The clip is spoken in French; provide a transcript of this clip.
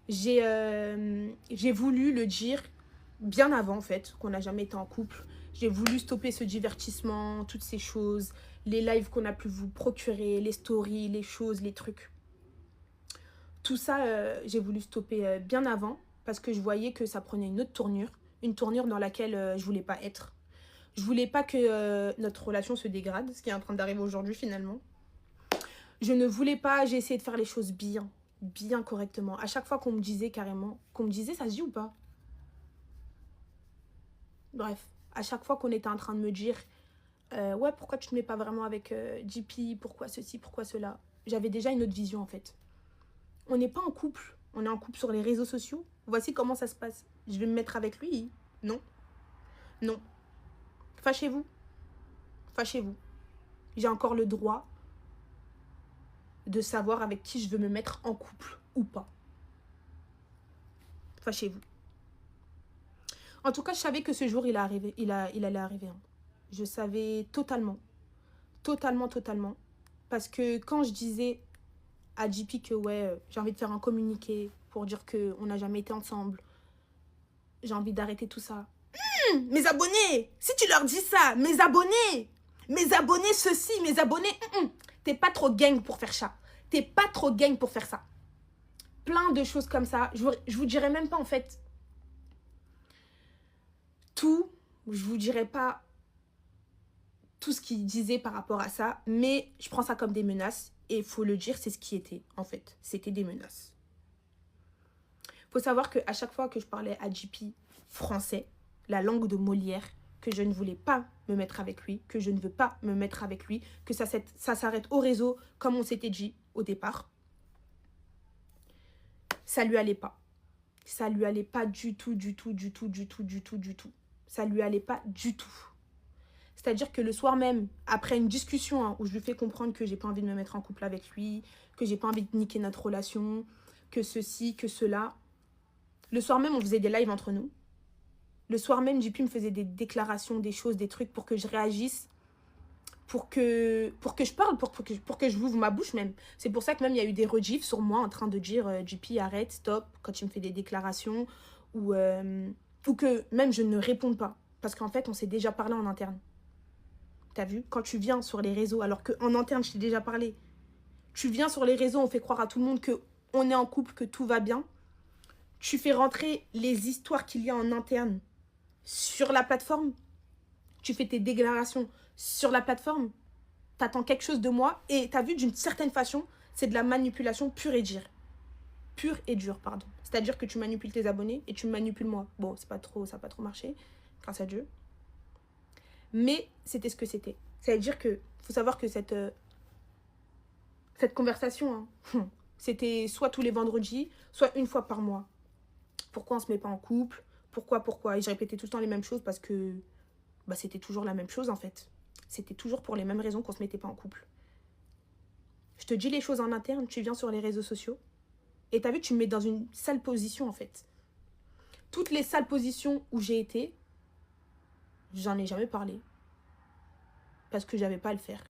J'ai voulu le dire bien avant, en fait, qu'on n'a jamais été en couple. J'ai voulu stopper ce divertissement, toutes ces choses, les lives qu'on a pu vous procurer, les stories, les choses, les trucs. Tout ça, j'ai voulu stopper bien avant parce que je voyais que ça prenait une tournure dans laquelle je voulais pas être. Je voulais pas que notre relation se dégrade, ce qui est en train d'arriver aujourd'hui finalement. Je ne voulais pas, j'ai essayé de faire les choses bien correctement. À chaque fois qu'on me disait carrément, qu'on me disait ça se dit ou pas? Bref, à chaque fois qu'on était en train de me dire ouais, pourquoi tu te mets pas vraiment avec JP, pourquoi ceci, pourquoi cela, j'avais déjà une autre vision en fait. On n'est pas en couple, on est en couple sur les réseaux sociaux. Voici comment ça se passe. Je vais me mettre avec lui? Non. Non. Fâchez-vous. Fâchez-vous. J'ai encore le droit de savoir avec qui je veux me mettre en couple ou pas. Fâchez-vous. En tout cas, je savais que ce jour, il allait arriver. Hein. Je savais totalement. Totalement. Parce que quand je disais à JP que ouais, j'ai envie de faire un communiqué pour dire qu'on n'a jamais été ensemble, j'ai envie d'arrêter tout ça. Mes abonnés, si tu leur dis ça, mes abonnés ceci, mes abonnés, t'es pas trop gang pour faire ça. T'es pas trop gang pour faire ça. Plein de choses comme ça. Je vous dirai même pas en fait tout. Je vous dirai pas tout ce qu'il disait par rapport à ça. Mais je prends ça comme des menaces. Et il faut le dire, c'est ce qui était en fait. C'était des menaces. Il faut savoir qu'à chaque fois que je parlais à JP français, la langue de Molière, que je ne voulais pas me mettre avec lui, que je ne veux pas me mettre avec lui, que ça s'arrête au réseau comme on s'était dit au départ, ça lui allait pas. Ça lui allait pas du tout. Ça lui allait pas du tout. C'est-à-dire que le soir même, après une discussion hein, où je lui fais comprendre que j'ai pas envie de me mettre en couple avec lui, que j'ai pas envie de niquer notre relation, que ceci, que cela, le soir même, on faisait des lives entre nous. Le soir même, JP me faisait des déclarations, des choses, des trucs pour que je réagisse, pour que je parle, pour que je ouvre ma bouche même. C'est pour ça que même il y a eu des rediffs sur moi en train de dire JP arrête, stop, quand il me fait des déclarations ou que même je ne réponds pas. Parce qu'en fait, on s'est déjà parlé en interne. T'as vu? Quand tu viens sur les réseaux, alors qu'en interne, je t'ai déjà parlé. Tu viens sur les réseaux, on fait croire à tout le monde qu'on est en couple, que tout va bien. Tu fais rentrer les histoires qu'il y a en interne sur la plateforme. Tu fais tes déclarations sur la plateforme. T'attends quelque chose de moi. Et t'as vu, d'une certaine façon, c'est de la manipulation pure et dure. Pure et dure, pardon. C'est-à-dire que tu manipules tes abonnés et tu me manipules moi. Bon, ça n'a pas trop marché, grâce à Dieu. Mais c'était ce que c'était. C'est-à-dire que faut savoir que cette conversation, hein, c'était soit tous les vendredis, soit une fois par mois. Pourquoi on se met pas en couple? Pourquoi? Et je répétais tout le temps les mêmes choses parce que bah, c'était toujours la même chose en fait. C'était toujours pour les mêmes raisons qu'on se mettait pas en couple. Je te dis les choses en interne, tu viens sur les réseaux sociaux et t'as vu, tu me mets dans une sale position en fait. Toutes les sales positions où j'ai été, j'en ai jamais parlé. Parce que j'avais pas à le faire.